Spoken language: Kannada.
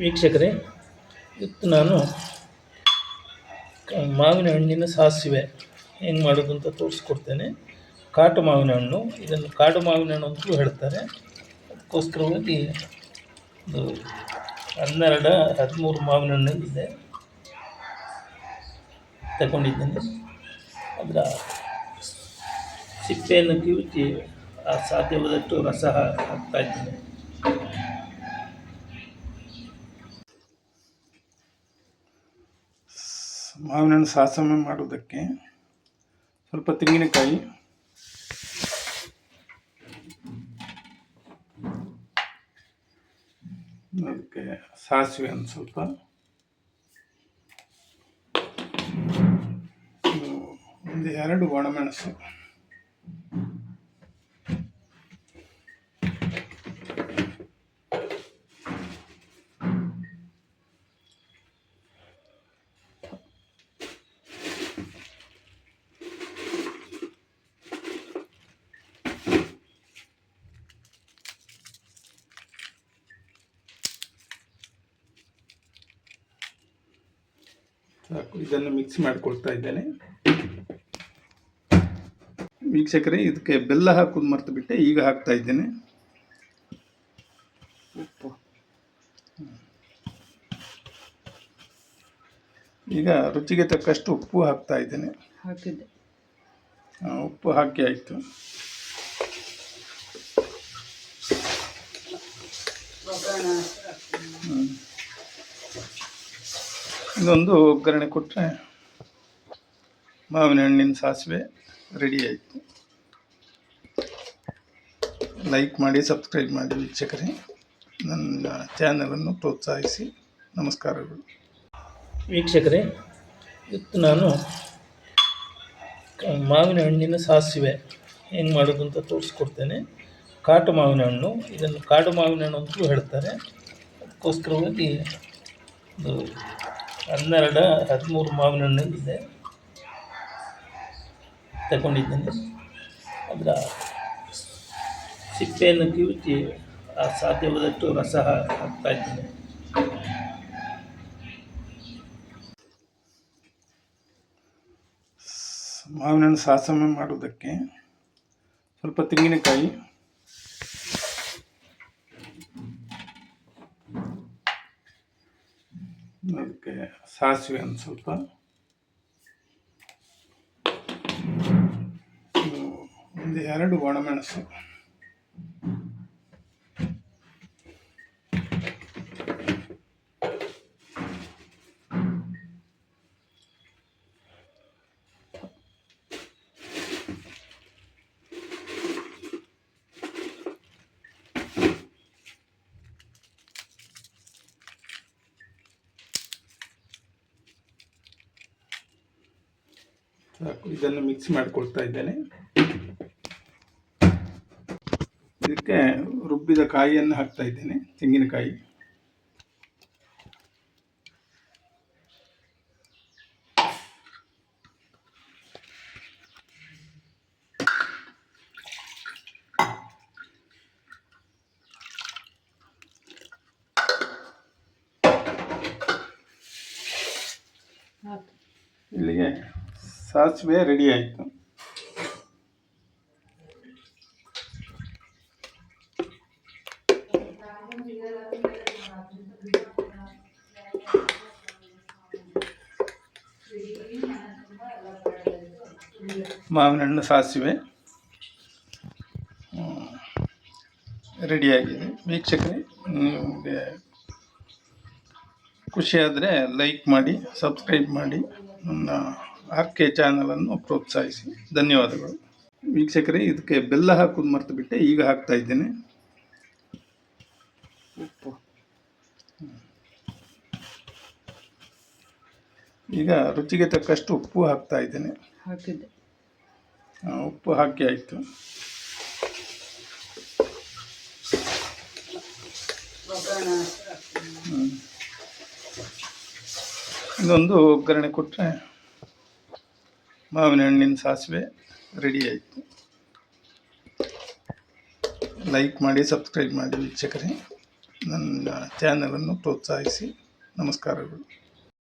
ವೀಕ್ಷಕರೇ, ಇವತ್ತು ನಾನು ಮಾವಿನ ಹಣ್ಣಿನ ಸಾಸಿವೆ ಹೆಂಗೆ ಮಾಡೋದು ಅಂತ ತೋರಿಸ್ಕೊಡ್ತೇನೆ. ಕಾಟು ಮಾವಿನ ಹಣ್ಣು, ಇದನ್ನು ಕಾಡು ಮಾವಿನ ಹಣ್ಣು ಅಂತಲೂ ಹೇಳ್ತಾರೆ. ಅದಕ್ಕೋಸ್ಕರವಾಗಿ ಒಂದು 12-13 ಮಾವಿನ ಹಣ್ಣು ಇದೆ ತಗೊಂಡಿದ್ದೇನೆ. ಅದರ ಸಿಪ್ಪೆಯನ್ನು ಕಿವುಚಿ ಸಾಧ್ಯವಾದಷ್ಟು ರಸ ಹಾಕ್ತಾಯಿದ್ದೇನೆ. ಮಾವಿನ ಹಣ್ಣು ಸಾಸಿವೆ ಮಾಡೋದಕ್ಕೆ ಸ್ವಲ್ಪ ತೆಂಗಿನಕಾಯಿ, ಅದಕ್ಕೆ ಸಾಸಿವೆ ಒಂದು ಸ್ವಲ್ಪ, ಒಂದು 2 ಒಣಮೆಣಸು, ಸಾಕು. ಇದನ್ನು ಮಿಕ್ಸ್ ಮಾಡಿಕೊಳ್ತಾ ಇದ್ದೇನೆ. ವೀಕ್ಷಕರೇ, ಇದಕ್ಕೆ ಬೆಲ್ಲ ಹಾಕೋದು ಮರ್ತು ಬಿಟ್ಟೆ, ಈಗ ಹಾಕ್ತಾ ಇದ್ದೇನೆ. ಉಪ್ಪು, ಈಗ ರುಚಿಗೆ ತಕ್ಕಷ್ಟು ಉಪ್ಪು ಹಾಕ್ತಾ ಇದ್ದೇನೆ. ಉಪ್ಪು ಹಾಕಿ ಆಯಿತು. ಇದೊಂದು ಒಗ್ಗರಣೆ ಕೊಟ್ಟರೆ ಮಾವಿನ ಹಣ್ಣಿನ ಸಾಸಿವೆ ರೆಡಿ ಆಯಿತು. ಲೈಕ್ ಮಾಡಿ, ಸಬ್ಸ್ಕ್ರೈಬ್ ಮಾಡಿ ವೀಕ್ಷಕರೇ. ನನ್ನ ಚಾನಲನ್ನು ಪ್ರೋತ್ಸಾಹಿಸಿ. ನಮಸ್ಕಾರಗಳು ವೀಕ್ಷಕರೇ. ಇವತ್ತು ನಾನು ಮಾವಿನ ಹಣ್ಣಿನ ಸಾಸಿವೆ ಹೆಂಗೆ ಮಾಡೋದು ಅಂತ ತೋರಿಸ್ಕೊಡ್ತೇನೆ. ಕಾಟು ಮಾವಿನ ಹಣ್ಣು, ಇದನ್ನು ಕಾಡು ಮಾವಿನ ಹಣ್ಣು ಅಂತಲೂ ಹೇಳ್ತಾರೆ. ಅದಕ್ಕೋಸ್ಕರವಾಗಿ ಒಂದು 12-13 ಮಾವಿನ ಹಣ್ಣು ಇದೆ ತಗೊಂಡಿದ್ದೇನೆ. ಅದರ ಸಿಪ್ಪೆಯನ್ನು ಕಿವುಚಿ ಸಾಧ್ಯವಾದಷ್ಟು ರಸ ಹಾಕ್ತಾಯಿದ್ದೇನೆ. ಮಾವಿನ ಹಣ್ಣು ಸಾಸಿವೆ ಮಾಡೋದಕ್ಕೆ ಸ್ವಲ್ಪ ತೆಂಗಿನಕಾಯಿ, ಅದಕ್ಕೆ ಸಾಸಿವೆ ಒಂದು ಸ್ವಲ್ಪ, ಒಂದು 2 ಒಣಮೆಣಸು, ಸಾಕು. ಇದನ್ನು ಮಿಕ್ಸ್ ಮಾಡಿಕೊಳ್ತಾ ಇದ್ದೇನೆ. ಇದಕ್ಕೆ ರುಬ್ಬಿದ ಕಾಯಿಯನ್ನು ಹಾಕ್ತಾ ಇದ್ದೇನೆ, ತೆಂಗಿನಕಾಯಿ. ಇಲ್ಲಿಗೆ ಸಾಸಿವೆ ರೆಡಿ ಆಯಿತು. ಮಾವಿನ ಹಣ್ಣು ಸಾಸಿವೆ ರೆಡಿಯಾಗಿದೆ. ವೀಕ್ಷಕರೇ, ನಿಮಗೆ ಖುಷಿಯಾದರೆ ಲೈಕ್ ಮಾಡಿ, ಸಬ್ಸ್ಕ್ರೈಬ್ ಮಾಡಿ, ನನ್ನ ಆರ್ಕೆ ಚಾನಲನ್ನು ಪ್ರೋತ್ಸಾಹಿಸಿ. ಧನ್ಯವಾದಗಳು ವೀಕ್ಷಕರೇ. ಇದಕ್ಕೆ ಬೆಲ್ಲ ಹಾಕೋದು ಮರ್ತು ಬಿಟ್ಟೆ, ಈಗ ಹಾಕ್ತಾ ಇದ್ದೇನೆ. ಉಪ್ಪು, ಈಗ ರುಚಿಗೆ ತಕ್ಕಷ್ಟು ಉಪ್ಪು ಹಾಕ್ತಾ ಇದ್ದೇನೆ. ಉಪ್ಪು ಹಾಕಿ ಆಯಿತು. ಇದೊಂದು ಒಗ್ಗರಣೆ ಕೊಟ್ಟರೆ ಮಾವಿನ ಹಣ್ಣಿನ ಸಾಸಿವೆ ರೆಡಿ ಆಯಿತು. ಲೈಕ್ ಮಾಡಿ, ಸಬ್ಸ್ಕ್ರೈಬ್ ಮಾಡಿ ವೀಕ್ಷಕರೇ. ನನ್ನ ಚಾನಲನ್ನು ಪ್ರೋತ್ಸಾಹಿಸಿ. ನಮಸ್ಕಾರಗಳು.